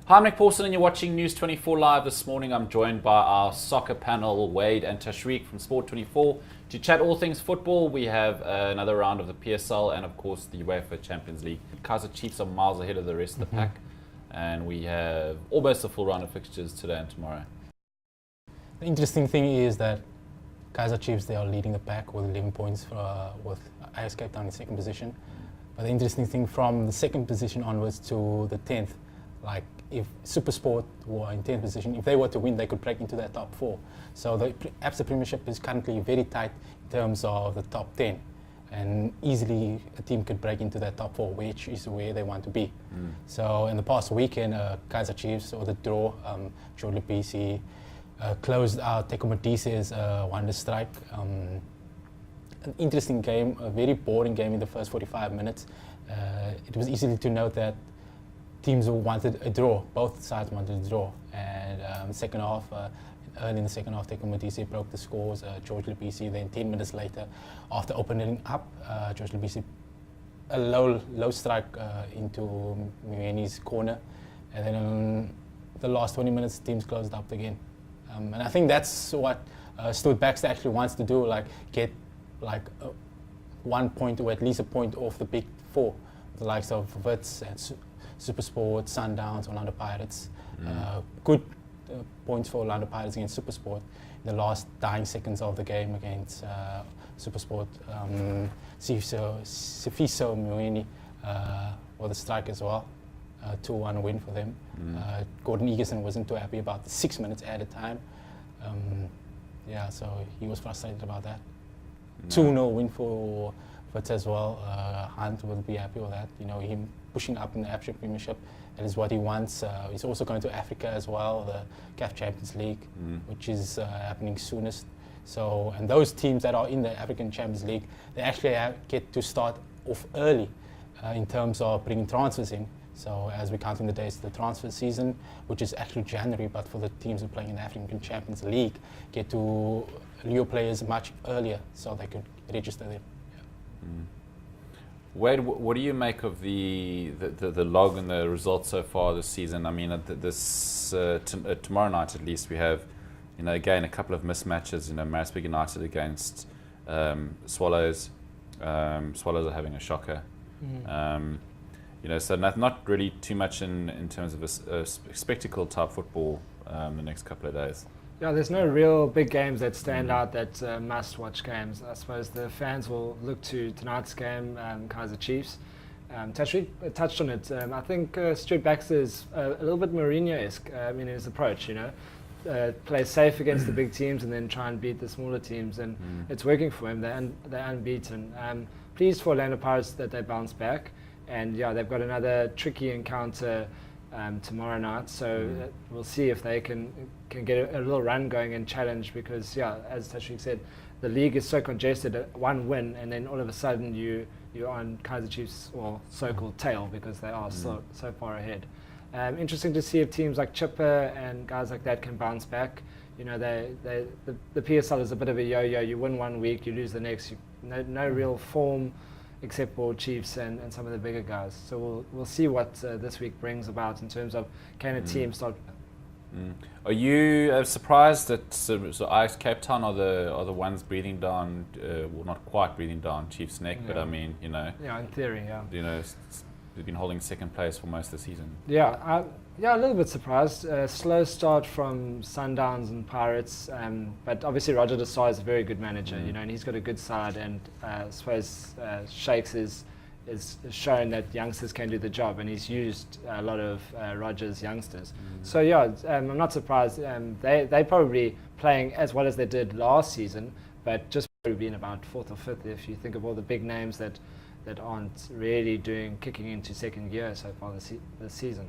Hi, I'm Nick Paulson and you're watching News 24 Live. This morning I'm joined by our soccer panel, Wade and Tashreeq from Sport 24. To chat all things football, we have another round of the PSL and of course the UEFA Champions League. Kaizer Chiefs are miles ahead of the rest of the pack, and we have almost a full round of fixtures today and tomorrow. The interesting thing is that Kaizer Chiefs, they are leading the pack with 11 points with ABSA Cape Town in second position. But the interesting thing, from the second position onwards to the 10th, like if SuperSport were in 10th position, if they were to win, they could break into that top 4. So the ABSA Premiership is currently very tight in terms of the top 10. And easily a team could break into that top 4, which is where they want to be. So in the past weekend, Kaizer Chiefs, or the draw, George Lupisi closed out Teko Madise's wonder strike. An interesting game, a very boring game in the first 45 minutes. It was easy to note that teams wanted a draw. Both sides wanted a draw. And second half, early in the second half, Teko Madise broke the scores. George Lupisi, then 10 minutes later, after opening up, George Lupisi, a low strike into Mweni's corner. And then the last 20 minutes, teams closed up again. And I think that's what Stuart Baxter actually wants to do, like get 1 point or at least a point off the big 4, the likes of Wits and SuperSport, Sundowns, Orlando Pirates. Good points for Orlando Pirates against SuperSport in the last dying seconds of the game against SuperSport. Sifiso Mweni for the strike as well. 2-1 win for them. Gordon Egerson wasn't too happy about the 6 minutes added time. So he was frustrated about that. 2-0 win for Wits as well. Hunt will be happy with that. You know, him pushing up in the ABSA Premiership, that is what he wants. He's also going to Africa as well, the CAF Champions League, which is happening soonest. So, and those teams that are in the African Champions League, they actually get to start off early in terms of bringing transfers in. So as we're counting the days to the transfer season, which is actually January, but for the teams who are playing in the African Champions League, get to lure players much earlier so they could register them. Wade, what do you make of the log and the results so far this season? I mean, tomorrow night at least we have, again a couple of mismatches. Maritzburg United against Swallows. Swallows are having a shocker. So not really too much in terms of a spectacle type football the next couple of days. Yeah, there's no real big games that stand out that must-watch games. I suppose the fans will look to tonight's game, Kaizer Chiefs. Tashreeq touched on it. I think Stuart Baxter is a little bit Mourinho-esque in his approach, play safe against the big teams and then try and beat the smaller teams, and it's working for him. They're unbeaten. Pleased for Orlando Pirates that they bounced back. And they've got another tricky encounter tomorrow night, so we'll see if they can get a little run going and challenge, because as Tashreeq said, the league is so congested. One win and then all of a sudden you're on Kaizer Chiefs or so-called tail, because they are so far ahead. Interesting to see if teams like Chipper and guys like that can bounce back. The PSL is a bit of a yo-yo. You win 1 week, you lose the next. No real form, except for Chiefs and some of the bigger guys. So we'll see what this week brings about in terms of can a team start. Are you surprised that ABSA Cape Town are the ones breathing down? Well, not quite breathing down Chiefs' neck, but I mean, Yeah, in theory, yeah. They've been holding second place for most of the season. Yeah, a little bit surprised. Slow start from Sundowns and Pirates, but obviously Roger de Sá is a very good manager, and he's got a good side, and I suppose Shakes is shown that youngsters can do the job, and he's used a lot of Roger's youngsters. So I'm not surprised. They probably playing as well as they did last season, but just probably been about 4th or 5th if you think of all the big names that aren't really kicking into second gear so far this season.